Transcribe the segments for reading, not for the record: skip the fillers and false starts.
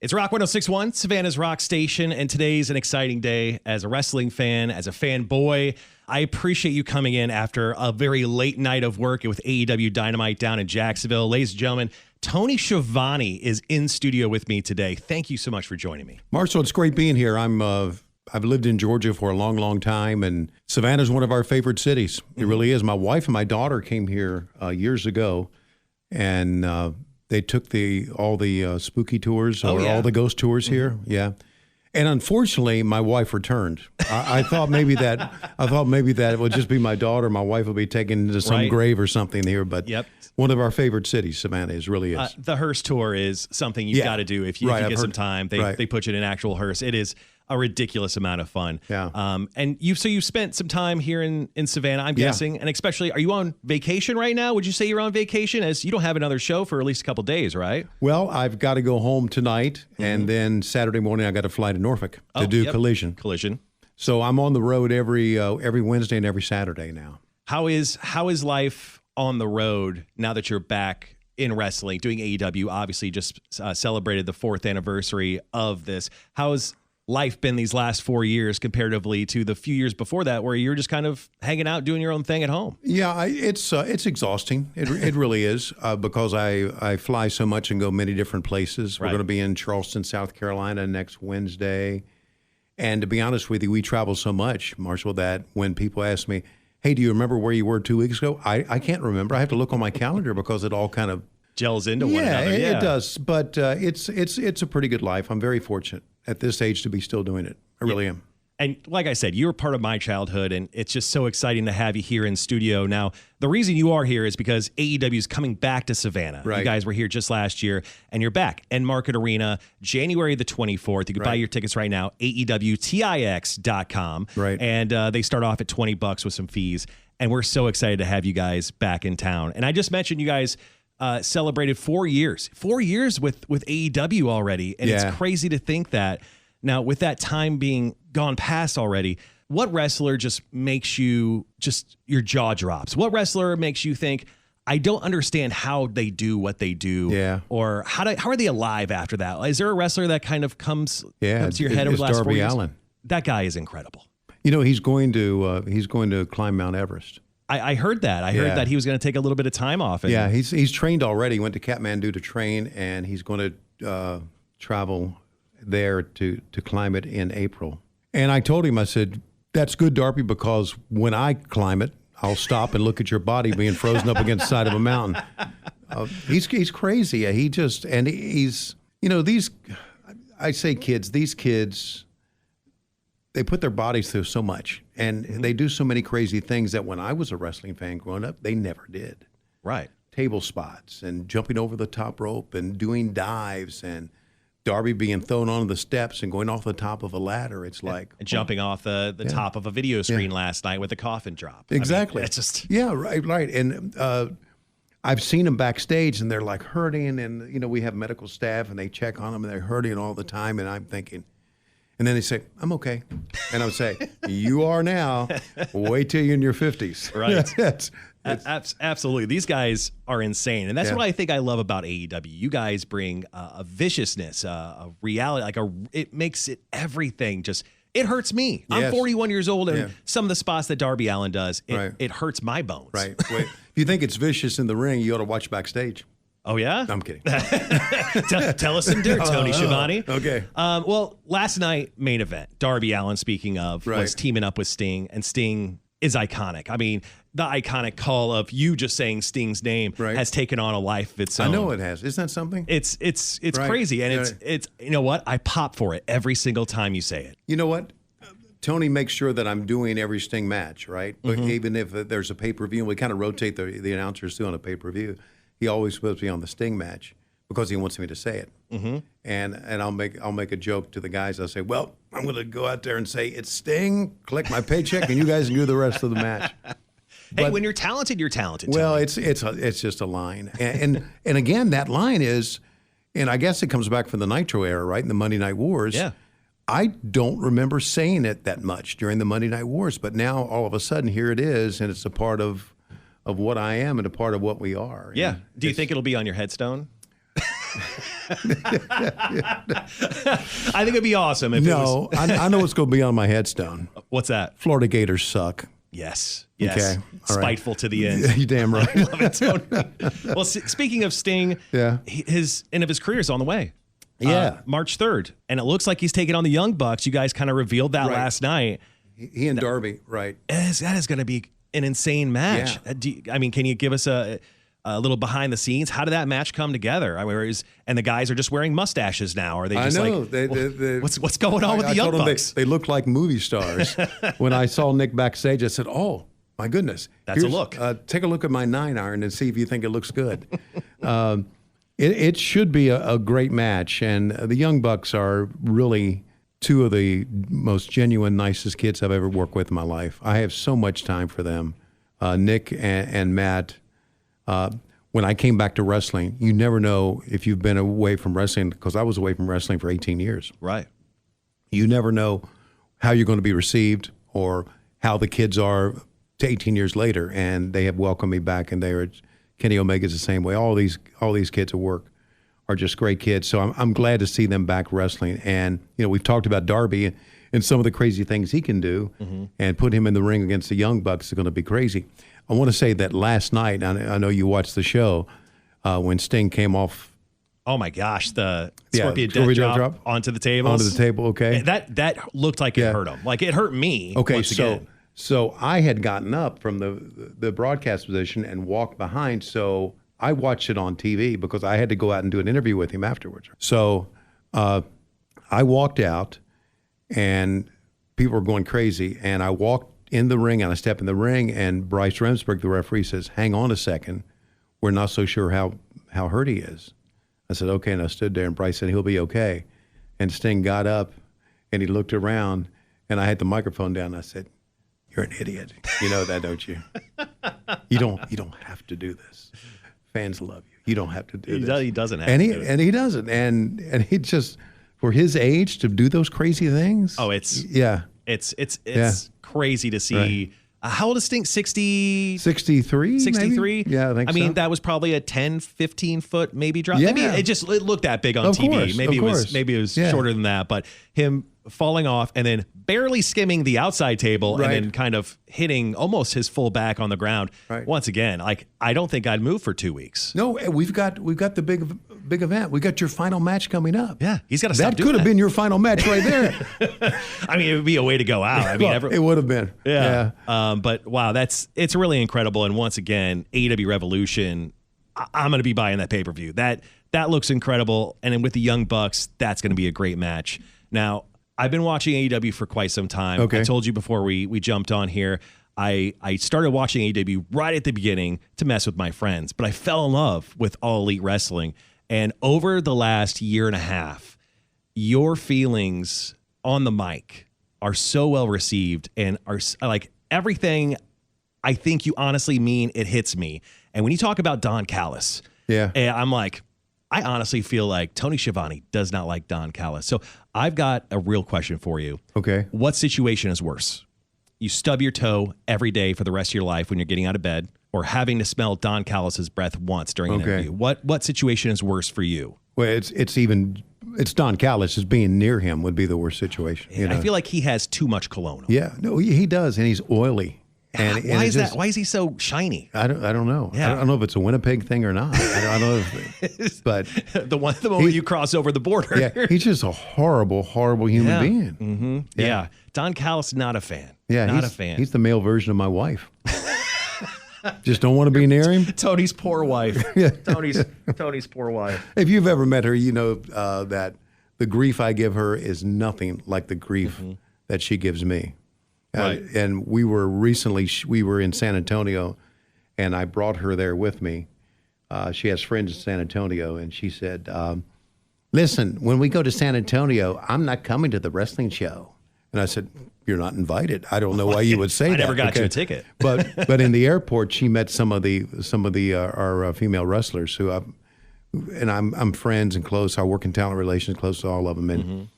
It's Rock 106.1, Savannah's Rock Station, and today's an exciting day as a wrestling fan, as a fanboy. I appreciate you coming in after a very late night of work with AEW Dynamite down in Jacksonville. Ladies and gentlemen, Tony Schiavone is in studio with me today. Thank you so much for joining me. Marshall, it's great being here. I've lived in Georgia for a long, long time, and Savannah's one of our favorite cities. It really is. My wife and my daughter came here years ago, and they took all the spooky tours all the ghost tours here. Yeah. And unfortunately, my wife returned. I thought maybe that it would just be my daughter. My wife will be taken into some grave or something here. But one of our favorite cities, Savannah, really is. The hearse tour is something you've got to do if you get some time. They put you in an actual hearse. It is a ridiculous amount of fun. Yeah. And you've spent some time here in Savannah, I'm guessing, and especially, are you on vacation right now? Would you say you're on vacation, as you don't have another show for at least a couple days, right? Well, I've got to go home tonight, and then Saturday morning I got to fly to Norfolk to do Collision. So I'm on the road every Wednesday and every Saturday now. How is life on the road now that you're back in wrestling, doing AEW? Obviously, just celebrated the 4th anniversary of this. How has life been these last 4 years comparatively to the few years before that, where you're just kind of hanging out, doing your own thing at home? Yeah, it's exhausting. It really is, because I fly so much and go many different places. We're going to be in Charleston, South Carolina next Wednesday. And to be honest with you, we travel so much, Marshall, that when people ask me, hey, do you remember where you were 2 weeks ago? I can't remember. I have to look on my calendar because it all kind of gels into one another. Yeah, it does. But it's a pretty good life. I'm very fortunate at this age to be still doing it. I really am. And like I said, you're part of my childhood, and it's just so exciting to have you here in studio. Now, the reason you are here is because AEW is coming back to Savannah. You guys were here just last year, and you're back. Enmarket Arena, January the 24th. You can buy your tickets right now, AEWTIX.com. And they start off at $20 with some fees. And we're so excited to have you guys back in town. And I just mentioned you guys celebrated 4 years. 4 years with AEW already. And it's crazy to think that. Now, with that time being gone past already, what wrestler just makes you your jaw drops? What wrestler makes you think, I don't understand how they do what they do? Yeah. Or how are they alive after that? Is there a wrestler that kind of comes to your head over the last Darby 4 years? Allin. That guy is incredible. You know, he's going to climb Mount Everest. I heard that. I heard that he was going to take a little bit of time off. And he's trained already. He went to Kathmandu to train, and he's going to travel there to climb it in April. And I told him, I said, that's good, Darby, because when I climb it, I'll stop and look at your body being frozen up against the side of a mountain. He's crazy. He's these kids, they put their bodies through so much, and they do so many crazy things that when I was a wrestling fan growing up, they never did. Right. Table spots and jumping over the top rope and doing dives, and Darby being thrown onto the steps and going off the top of a ladder. It's like jumping off the top of a video screen last night with a coffin drop. Exactly. I mean, it's just right. And I've seen them backstage, and they're like hurting, and we have medical staff, and they check on them, and they're hurting all the time. And I'm thinking, and then they say, I'm okay. And I would say, you are now. Wait till you're in your 50s. Right. Absolutely. These guys are insane. And that's what I think I love about AEW. You guys bring a viciousness, a reality, it makes it everything just, it hurts me. Yes. I'm 41 years old, and some of the spots that Darby Allin does, it hurts my bones. Right. Wait, if you think it's vicious in the ring, you ought to watch backstage. Oh, yeah? I'm kidding. Tell us some dirt, Tony Schiavone. Okay. Well, last night, main event, Darby Allin, speaking of, was teaming up with Sting, and Sting is iconic. I mean, the iconic call of you just saying Sting's name has taken on a life of its own. I know it has. Isn't that something? It's crazy, and it's you know what? I pop for it every single time you say it. You know what? Tony makes sure that I'm doing every Sting match, right? But even if there's a pay-per-view, and we kind of rotate the announcers too on a pay-per-view, he always supposed to be on the Sting match because he wants me to say it. And I'll make a joke to the guys. I'll say, well, I'm going to go out there and say, it's Sting, collect my paycheck, and you guys can do the rest of the match. Hey, when you're talented, you're talented. Well, Tony. it's just a line. And again, that line is, and I guess it comes back from the Nitro era, right? In the Monday Night Wars. Yeah. I don't remember saying it that much during the Monday Night Wars, but now all of a sudden here it is, and it's a part of what I am and a part of what we are. Yeah. Do you think it'll be on your headstone? I think it'd be awesome if it was. I know what's going to be on my headstone. What's that? Florida Gators suck. Yes. Okay. All Spiteful to the end. You damn right. I love it, Tony. Well, speaking of Sting, Yeah. his end of his career is on the way. Yeah. March 3rd. And it looks like he's taking on the Young Bucks. You guys kind of revealed that last night. He and Darby, right. That is going to be an insane match. Yeah. Can you give us a little behind the scenes? How did that match come together? I mean, and the guys are just wearing mustaches now. Are they just what's going on with the Young Bucks? They look like movie stars. When I saw Nick backstage, I said, "Oh my goodness, that's a look." Take a look at my 9-iron and see if you think it looks good. It should be a great match, and the Young Bucks are really two of the most genuine, nicest kids I've ever worked with in my life. I have so much time for them. Nick and Matt. When I came back to wrestling, you never know if you've been away from wrestling, because I was away from wrestling for 18 years. Right. You never know how you're going to be received or how the kids are 18 years later, and they have welcomed me back, and Kenny Omega's the same way. All these kids at work are just great kids. So I'm glad to see them back wrestling. And we've talked about Darby and some of the crazy things he can do, and put him in the ring against the Young Bucks is going to be crazy. I want to say that last night, I know you watched the show, when Sting came off. Oh my gosh, the Scorpion death drop onto the table. Onto the table, okay. That looked like it hurt him. Like it hurt me. Okay, so I had gotten up from the broadcast position and walked behind, so I watched it on TV because I had to go out and do an interview with him afterwards. So I walked out, and people were going crazy, and I walked in the ring, and I stepped in the ring, and Bryce Remsburg, the referee, says, "Hang on a second. We're not so sure how hurt he is." I said, "Okay," and I stood there, and Bryce said, "He'll be okay." And Sting got up, and he looked around, and I had the microphone down, and I said, "You're an idiot. You know that, don't you? You don't have to do this. Fans love you. You don't have to do this." He doesn't have to do it. And he doesn't. And he just, for his age, to do those crazy things. Oh, it's crazy to see. Right. How old is Sting? 63? 63? Yeah, I think so. I mean, that was probably a 10, 15 foot maybe drop. Yeah. Maybe it looked that big on TV. Course, maybe it was shorter than that, but him falling off and then barely skimming the outside table and then kind of hitting almost his full back on the ground. Right. Once again, like I don't think I'd move for 2 weeks. No, we've got the big event. We got your final match coming up. Yeah, he's got to stop that. doing Could have been your final match right there. I mean, it would be a way to go out. I mean, it would have been. Yeah. But wow, it's really incredible. And once again, AEW Revolution, I'm going to be buying that pay-per-view. That looks incredible. And then with the Young Bucks, that's going to be a great match. Now, I've been watching AEW for quite some time. Okay. I told you before we jumped on here, I started watching AEW right at the beginning to mess with my friends, but I fell in love with All Elite Wrestling. And over the last year and a half, your feelings on the mic are so well received and are like everything I think you honestly mean, it hits me. And when you talk about Don Callis, I'm like, I honestly feel like Tony Schiavone does not like Don Callis. So I've got a real question for you. Okay. What situation is worse? You stub your toe every day for the rest of your life when you're getting out of bed, or having to smell Don Callis's breath once during an interview? What situation is worse for you? Well, it's Don Callis. Just being near him would be the worst situation. You know? I feel like he has too much cologne. Yeah, no, he does, and he's oily. And why is that? Why is he so shiny? I don't know. Yeah. I don't know if it's a Winnipeg thing or not. I don't know if, but the moment you cross over the border. Yeah, he's just a horrible human being. Mm-hmm. Yeah. Don Callis, not a fan. Yeah, not a fan. He's the male version of my wife. Just don't want to be near him. Tony's poor wife. Yeah. Tony's poor wife. If you've ever met her, you know that the grief I give her is nothing like the grief that she gives me. Right. And we were in San Antonio, and I brought her there with me. She has friends in San Antonio, and she said, listen, when we go to San Antonio, I'm not coming to the wrestling show. And I said, you're not invited. I don't know why you would say that. I never got you a ticket. But in the airport, she met some of our female wrestlers who I'm friends and close. I work in talent relations, close to all of them. And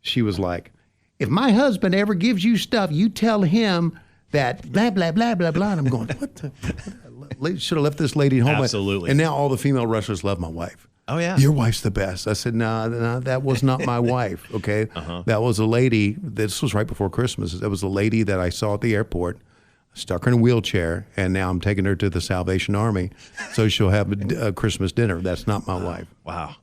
she was like, if my husband ever gives you stuff, you tell him that blah, blah, blah, blah, blah. And I'm going, what the? Should have left this lady home. Absolutely. And now all the female wrestlers love my wife. Oh, yeah. Your wife's the best. I said, no, that was not my wife, okay? That was a lady, this was right before Christmas. That was a lady that I saw at the airport, stuck her in a wheelchair, and now I'm taking her to the Salvation Army so she'll have a Christmas dinner. That's not my wife. Wow.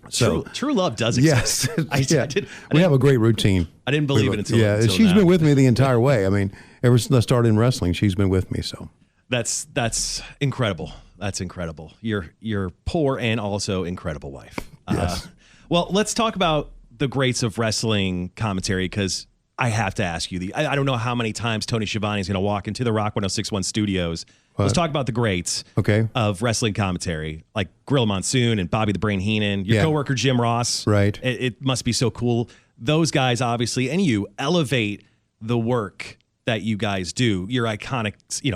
So true love does exist. Yes. We have a great routine. I didn't believe it until Yeah, she's been with me the entire way. I mean, ever since I started in wrestling, she's been with me. So that's incredible. That's incredible. You're poor and also incredible wife. Yes. Well, let's talk about the greats of wrestling commentary, because I have to ask you. I don't know how many times Tony Schiavone is going to walk into the Rock 106.1 studios. Let's talk about the greats of wrestling commentary, like Gorilla Monsoon and Bobby the Brain Heenan, your coworker Jim Ross. Right. It must be so cool. Those guys, obviously, and you elevate the work that you guys do. Your iconic,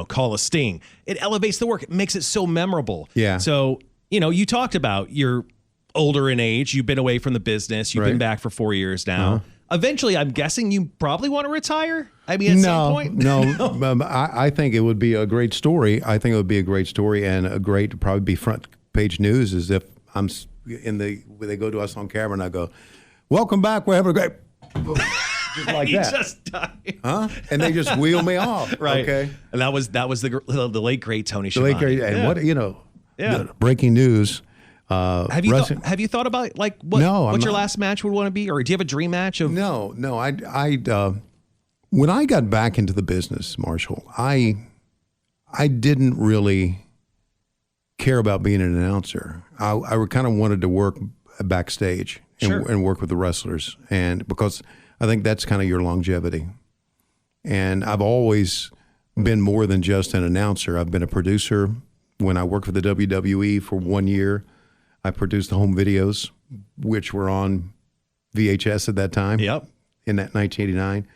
Call a Sting. It elevates the work. It makes it so memorable. Yeah. So, you talked about you're older in age. You've been away from the business. You've been back for 4 years now. Eventually, I'm guessing you probably want to retire. I mean, at some point. No. I think it would be a great story. I think it would be a great story and a great, probably be front page news, as if I'm when they go to us on camera and I go, "Welcome back. We're having a great." Just like he that. Just died. And they just wheel me off. Right. Okay. And that was the late great Tony Schiavone. The late great, and what breaking news. Have you thought about what your last match would want to be, or do you have a dream match of? No. I when I got back into the business, Marshall, I didn't really care about being an announcer. I kind of wanted to work backstage and work with the wrestlers, and because I think that's kind of your longevity. And I've always been more than just an announcer. I've been a producer. When I worked for the WWE for 1 year, I produced the home videos, which were on VHS at that time. Yep. In that 1989.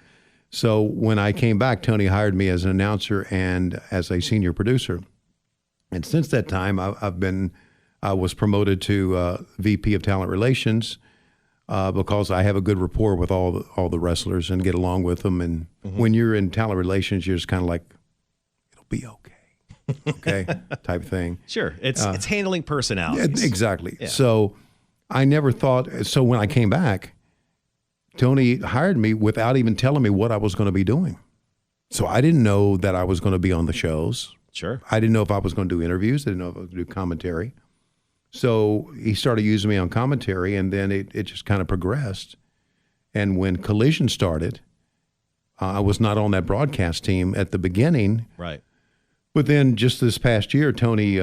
So when I came back, Tony hired me as an announcer and as a senior producer. And since that time, I was promoted to VP of Talent Relations because I have a good rapport with all the wrestlers and get along with them. And when you're in talent relations, you're just kind of like, it'll be okay, type thing. Sure, it's handling personalities. Exactly. Yeah. So I never thought. So when I came back, Tony hired me without even telling me what I was going to be doing. So I didn't know that I was going to be on the shows. Sure. I didn't know if I was going to do interviews. I didn't know if I was going to do commentary. So he started using me on commentary, and then it just kind of progressed. And when Collision started, I was not on that broadcast team at the beginning. Right. But then just this past year, Tony,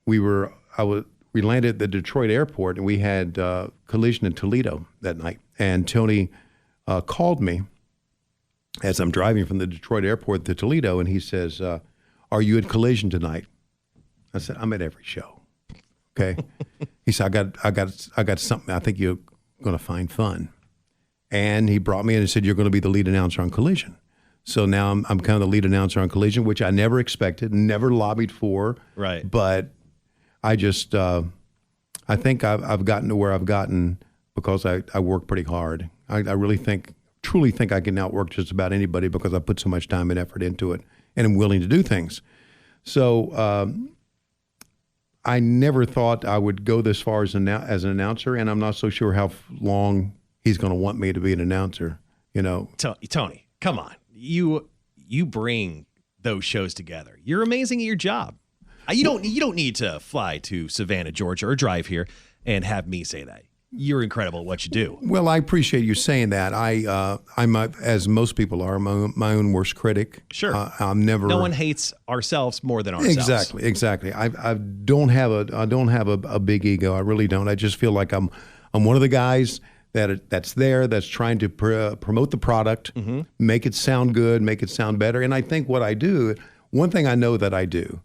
we landed at the Detroit airport, and we had Collision in Toledo that night. And Tony called me as I'm driving from the Detroit airport to Toledo, and he says, "Are you at Collision tonight?" I said, "I'm at every show." Okay. He said, I got something I think you're going to find fun. And he brought me in and said, "You're going to be the lead announcer on Collision." So now I'm kind of the lead announcer on Collision, which I never expected, never lobbied for. Right. But I just, I think I've gotten to where I've gotten because I work pretty hard. I really truly think I can outwork just about anybody because I put so much time and effort into it and I'm willing to do things. So I never thought I would go this far as an announcer, and I'm not so sure how long he's going to want me to be an announcer, Tony, come on. You bring those shows together. You're amazing at your job. You don't need to fly to Savannah, Georgia, or drive here and have me say that. You're incredible at what you do. Well, I appreciate you saying that. I'm as most people are, my own worst critic. Sure. I'm never. No one hates ourselves more than ourselves. Exactly. I don't have a big ego. I really don't. I just feel like I'm one of the guys that's trying to promote the product, make it sound good, make it sound better. And I think what I do, one thing I know that I do,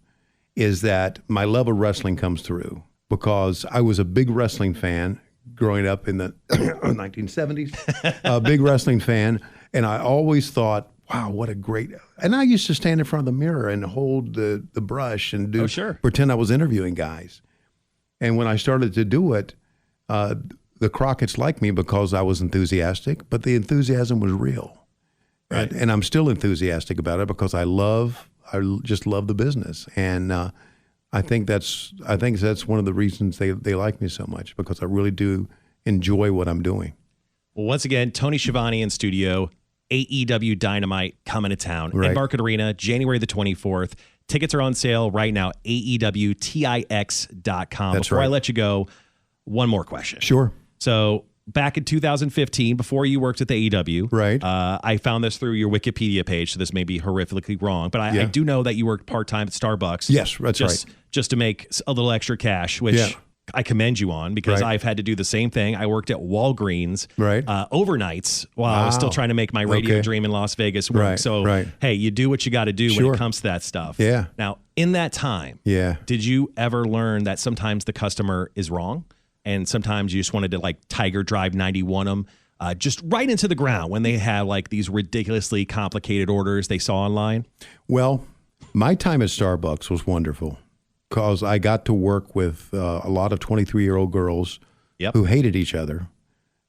is that my love of wrestling comes through because I was a big wrestling fan growing up in the 1970s, a big wrestling fan. And I always thought, wow, what a great, and I used to stand in front of the mirror and hold the brush and pretend I was interviewing guys. And when I started to do it, the Crockett's liked me because I was enthusiastic, but the enthusiasm was real. Right. And I'm still enthusiastic about it because I just love the business. And I think that's one of the reasons they like me so much, because I really do enjoy what I'm doing. Well, once again, Tony Schiavone in studio, AEW Dynamite coming to town. Right. Enmarket Arena, January the 24th. Tickets are on sale right now, AEWTIX.com. That's Before right. I let you go, one more question. Sure. So back in 2015, before you worked at the AEW, Right. I found this through your Wikipedia page, so this may be horrifically wrong, but I do know that you worked part-time at Starbucks. Yes, that's right. Just to make a little extra cash, which I commend you on, because I've had to do the same thing. I worked at Walgreens overnights while I was still trying to make my radio dream in Las Vegas work. Hey, you do what you got to do when it comes to that stuff. Yeah. Now, in that time, did you ever learn that sometimes the customer is wrong, and sometimes you just wanted to like Tiger Drive 91 them just right into the ground when they had like these ridiculously complicated orders they saw online? Well, my time at Starbucks was wonderful, because I got to work with a lot of 23-year-old girls who hated each other.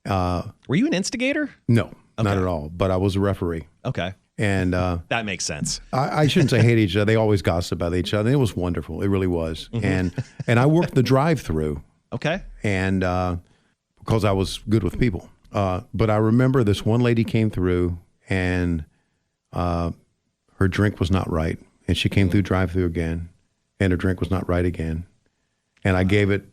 Were you an instigator? No, not at all. But I was a referee. Okay. And that makes sense. I shouldn't say hate each other. They always gossip about each other. It was wonderful. It really was. And I worked the drive-through. Okay. And because I was good with people. But I remember this one lady came through, and her drink was not right. And she came through drive-through again, and her drink was not right again. And I gave it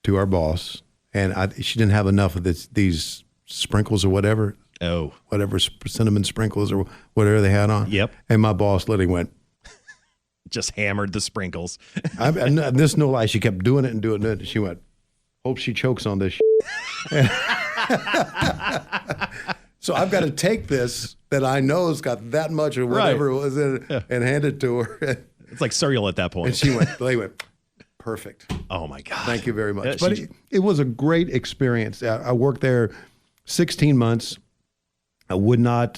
to our boss, and she didn't have enough of these sprinkles or whatever. Oh. Whatever, cinnamon sprinkles or whatever they had on. Yep. And my boss literally went. Just hammered the sprinkles. This no lie. She kept doing it and doing it. She went, hope she chokes on this So I've got to take this that I know has got that much or whatever it was in it and hand it to her. It's like cereal at that point. And they went, perfect. Oh my God. Thank you very much. But it was a great experience. I worked there 16 months. I would not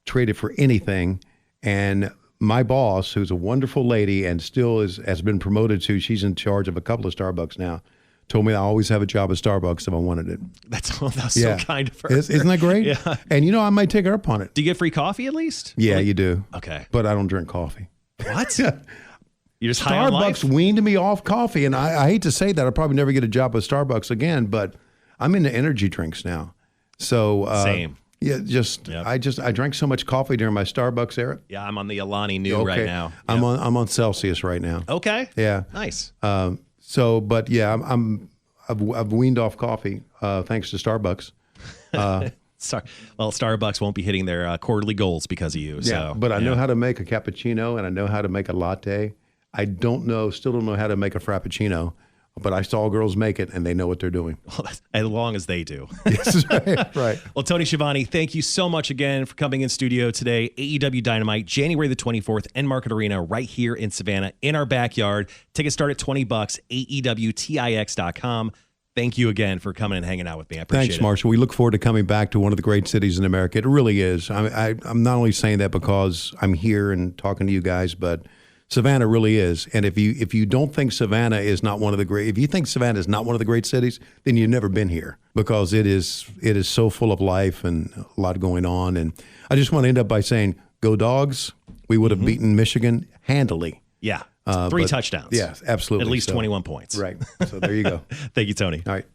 trade it for anything. And my boss, who's a wonderful lady and still has been promoted to, she's in charge of a couple of Starbucks now, told me I always have a job at Starbucks if I wanted it. That's so kind of her. Isn't that great? Yeah. And I might take her up on it. Do you get free coffee at least? Yeah, you do. Okay. But I don't drink coffee. What? You're just high on life? Starbucks weaned me off coffee. And I hate to say that. I'll probably never get a job at Starbucks again, but I'm into energy drinks now. So same. Yeah, I drank so much coffee during my Starbucks era. Yeah, I'm on the Alani New right now. I'm on Celsius right now. Okay. Yeah. Nice. But yeah, I've weaned off coffee thanks to Starbucks. Sorry. Well, Starbucks won't be hitting their quarterly goals because of you. Yeah, but I know how to make a cappuccino and I know how to make a latte. I still don't know how to make a frappuccino. But I saw girls make it, and they know what they're doing. Well, as long as they do. Yes, right. Well, Tony Schiavone, thank you so much again for coming in studio today. AEW Dynamite, January the 24th, Enmarket Arena, right here in Savannah, in our backyard. Tickets start at $20, AEWTIX.com. Thank you again for coming and hanging out with me. I appreciate it. Thanks, Marshall. We look forward to coming back to one of the great cities in America. It really is. I'm not only saying that because I'm here and talking to you guys, but Savannah really is. And if you don't think Savannah is not one of the great, if you think Savannah is not one of the great cities, then you've never been here, because it is so full of life and a lot going on. And I just want to end up by saying, go Dogs. We would have beaten Michigan handily. Yeah. 3 touchdowns. Yeah, absolutely. At least 21 points. Right. So there you go. Thank you, Tony. All right.